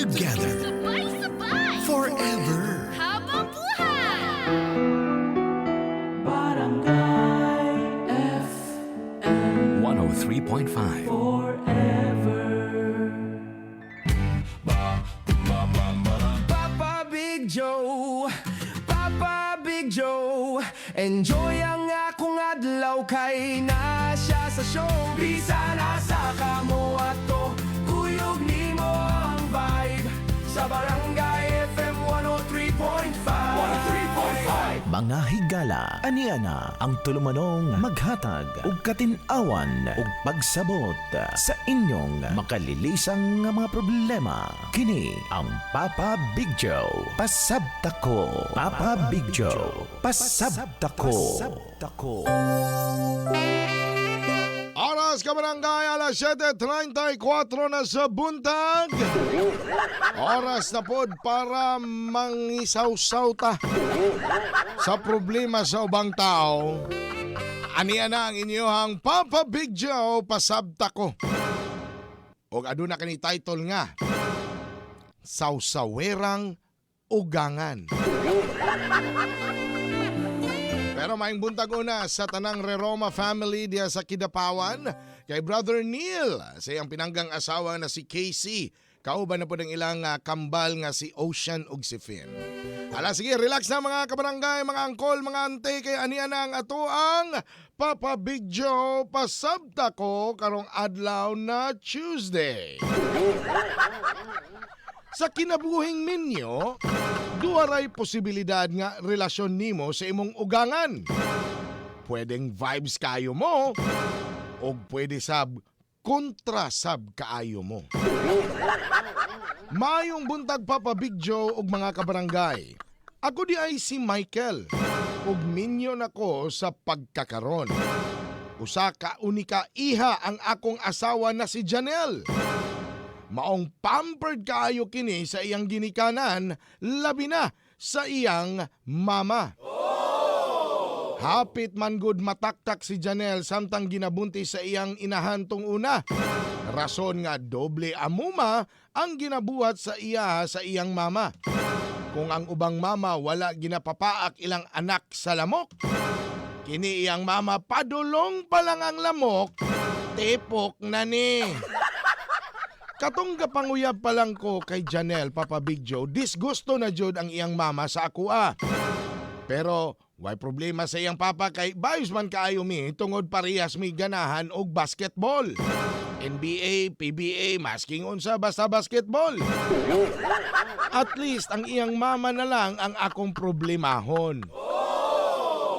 Together. Sabay-sabay! Forever. Habang buhay! Barangay FM 103.5. Papa Big Joe, Papa Big Joe, enjoy ang akong adlaw kay na siya sa show. Bisa na sa kamo ato, kuyog nimo ang vibe sa Barangay FM 103.5. Mga higala, aniana ang tulumanong maghatag ug katin-awan ug pagsabot sa inyong makalilisang nga mga problema. Kini ang Papa Big Joe. Pasabta ko. Papa Big Joe. Pasabta ko. Oras kabarangay, alas 7:34 na sa buntag. Oras na pod para mangisaw-saw ta sa problema sa ubang tao. Aniya na ang inyohang Papa Big Joe, pasabta ko. O aduna kani title nga, Sawsawerang Ugangan. Pero maing buntag una sa tanang Reroma family diya sa Kidapawan kay Brother Neil sa iyang pinanggang asawa na si Casey. Kauban na po ng ilang kambal nga si Ocean ug si Finn. Ala sige, relax na mga kabarangay, mga angkol, mga ante, kay aniya na ang ato ang Papa Big Joe, pasabta ko karong adlaw na Tuesday. Sa kinabuhing minyo, duwaray posibilidad nga relasyon nimo sa imong ugangan. Pwedeng vibes kayo mo o pwede sab kontra sab kaayo mo. Mayong buntag Papa Big Joe ug mga kabarangay. Ako di ay si Michael ug minyo nako sa pagkakaron. Usa ka unika iha ang akong asawa na si Janelle. Maong pampered kaayo kini sa iyang ginikanan, labi na sa iyang mama. Hapit man gud mataktak si Janelle samtang ginabunti sa iyang inahan tung una. Rason nga doble amuma ang ginabuhat sa iya sa iyang mama. Kung ang ubang mama wala ginapapaak ilang anak sa lamok, kini iyang mama padulong pa lang ang lamok, tipok na ni. Katong gapanguyab pa lang ko kay Janelle, Papa Big Joe, disgusto na jud ang iyang mama sa akua. Pero why problema sa iyang papa kay bayos man kaayo mi tungod parehas mi ganahan og basketball. NBA, PBA, masking unsa basta basketball. At least ang iyang mama na lang ang akong problemahon.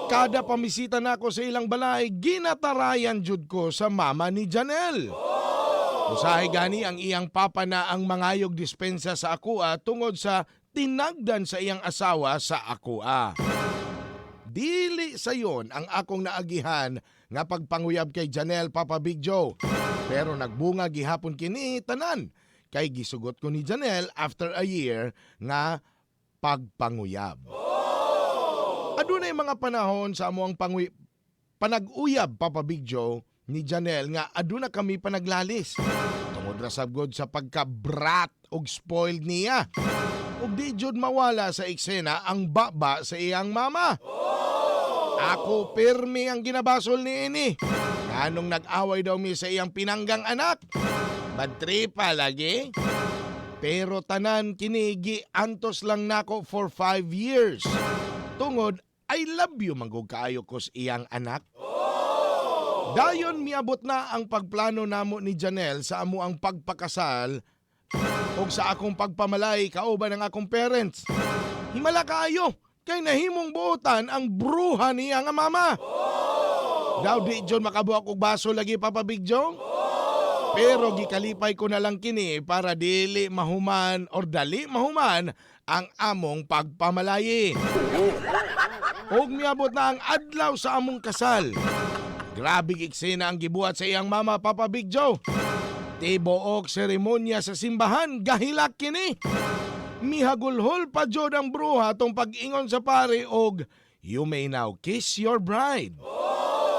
Kada pamisita na ako sa ilang balay, ginatarayan jud ko sa mama ni Janelle. Usahay gani ang iyang papa na ang mangayog dispensa sa akua tungod sa tinagdan sa iyang asawa sa akua. Dili sayon ang akong naagihan nga pagpanguyab kay Janelle, Papa Big Joe. Pero nagbunga gihapon kini tanan kay gisugot ko ni Janelle after a year nga pagpanguyab. Adunay mga panahon sa amuang panag-uyab, Papa Big Joe, ni Janelle nga aduna kami panaglalis. Tungod ra sabgod sa pagka-brat og spoiled niya. Ug di jud mawala sa eksena ang baba sa iyang mama. Ako pirmi ang ginabasol ni ini. Anong nag-away daw mi sa iyang pinanggang anak. Badtripa lagi. Pero tanan kinigi antos lang nako for 5 years. Tungod I love you manggug kaayo ko sa iyang anak. Dayon miabot na ang pagplano namo ni Janelle sa amo ang pagpakasal o sa akong pagpamalay kauban ng akong parents. Himala kaayo kay nahimong buotan ang bruha niya nga mama. Daw di John makabuak og baso lagi, Papa Big Joe. Pero gikalipay ko na lang kini para dili mahuman or dali mahuman ang among pagpamalayi. Og miabot na ang adlaw sa among kasal. Grabe eksena ang gibuhat sa iyang mama, Papa Big Joe. Tibook seremonya sa simbahan, gahilak kini. Mihagulhol pa jud ang bruha tong pag-ingon sa pare og, "You may now kiss your bride."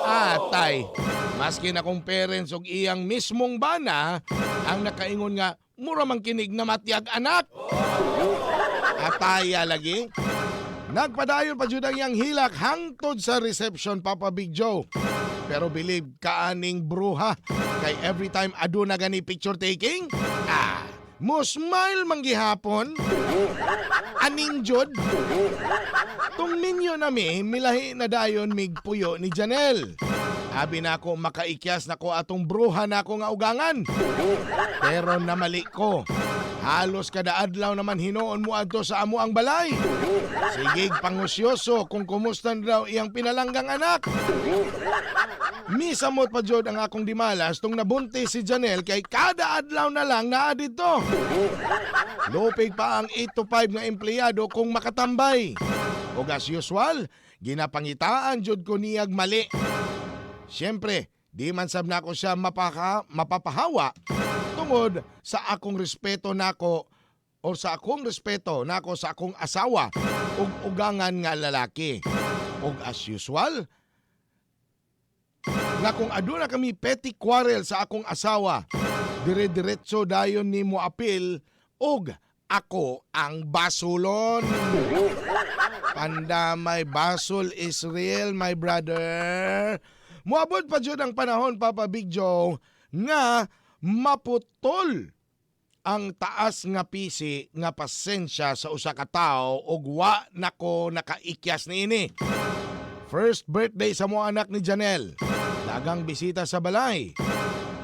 Atay, maski na kong parents og iyang mismong bana, ang nakaingon nga, mura man kinig na matiyag anak. Ataya lagi. Nagpadayon pa jud ang iyang hilak hangtod sa reception, Papa Big Joe. Pero believe kaaning bruha, kay every time aduna gani picture taking, mo smile manggihapon. Aning jud. Tung minyo nami, milahi na dayon migpuyo ni Janelle. Abi na ako makaikyas na ko atong bruha na ako nga ugangan. Pero namali ko. Halos kada adlaw naman hinoon mo adto sa amo ang balay. Sigig pangusyoso kung kumusta daw iyang pinalanggang anak. Misamot pa jud ang akong dimalas tung nabuntis si Janelle kay kada adlaw na lang naa dito. Lupig pa ang 8 to 5 nga empleyado kung makatambay. O as usual, ginapangitaan jud ko niyag mali. Siyempre, di man sab nako siya mapapahawa tungod sa akong respeto nako o sa akong respeto nako sa akong asawa ug ugangan nga lalaki. Og as usual, nga kung aduna kami petty quarrel sa akong asawa, dire-diretso dayon nimo apil og ako ang basulon. Pandamay, basol is real, my brother. Muabot pa jud ang panahon, Papa Big Joe, nga maputol ang taas nga pisi nga pasensya sa usa ka tawo ug wa nako nakaikyas niini. First birthday sa mo anak ni Janelle. Dagang bisita sa balay.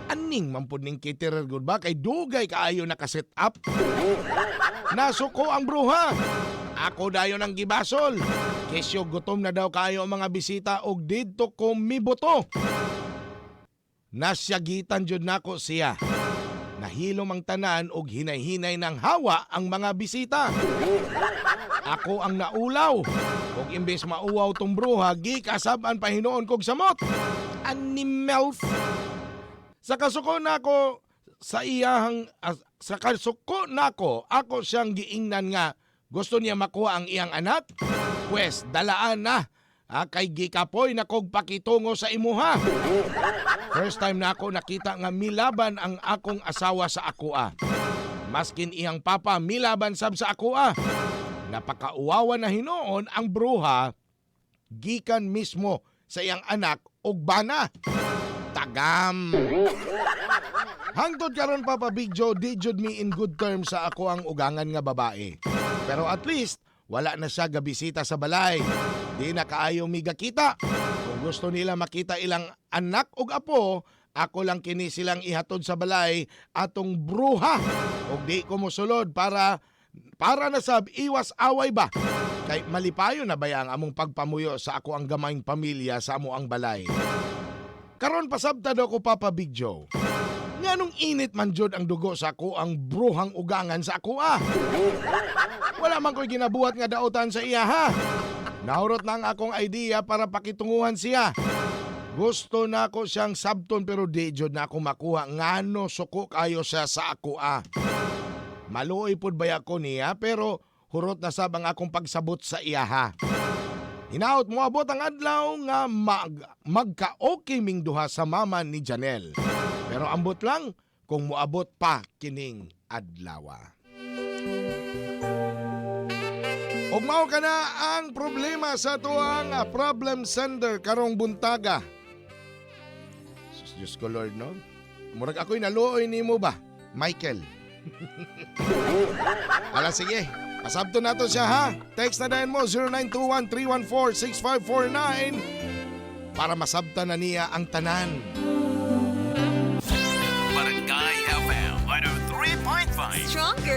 Aning mampud ning caterer gud ba kay dugay kaayo naka-set up. Nasuko ang bruha. Ako dayon ang gibasol. Kesyo gutom na daw kayo ang mga bisita og didto ko miboto. Nasyagitan jud nako siya. Nahilom ang tanan og hinay-hinay ng hawa ang mga bisita. Ako ang naulaw. Ug imbes mauwaw tong bruha, gikasab-an pa hinuon kog samot. Animals. Sa kasuko nako sa iyang sa kasuko nako, ako siyang giingnan nga gusto niya makuha ang iyang anak. Pwes dalaan na. Kay gikapoy na kog pakitungo sa imuha. First time na ako nakita nga milaban ang akong asawa sa akoa. Maskin iyang papa milaban sab sa akoa. Napakauwawa na hinoon ang bruha gikan mismo sa iyang anak og bana. Tagam. Hangtod karon, Papa Big Joe, di jud mi in good terms sa ako ang ugangan nga babae. Pero at least wala na siya gabisita sa balay. Di na kaayo migakita. Kung gusto nila makita ilang anak ug apo, ako lang kini silang ihatod sa balay atong bruha. Ug di ko mosulod para na sab iwas away ba. Kay malipayo na ba ang among pagpamuyo sa ako ang gamayng pamilya sa amo ang balay. Karon pasabtado ko, Papa Big Joe. Nganong init man jud ang dugo sa ako ang bruhang ugangan sa ako Wala man ko'y ginabuhat nga daotan sa iya ha. Nahurot na ang akong idea para pakitunguhan siya. Gusto na ako siyang sabton pero di jud na ako makuha ngano suko kayo siya sa ako Maluoy pud baya ko niya pero hurot na sab ang akong pagsabot sa iya ha. Hinaot mo abot ang adlaw nga magka-okay ming duha sa mama ni Janelle. Pero ambot lang kung moabot pa kining adlaw. Ug mao kana ang problema sa tuang problem sender karong buntaga. Diyos ko Lord, no? Murag ako'y naluoy nimo ba, Michael? Ala sige, pasabto nato siya ha. Text na dahil mo 0921-314-6549 para masabta na niya ang tanan. Barangay FM 103.5. Stronger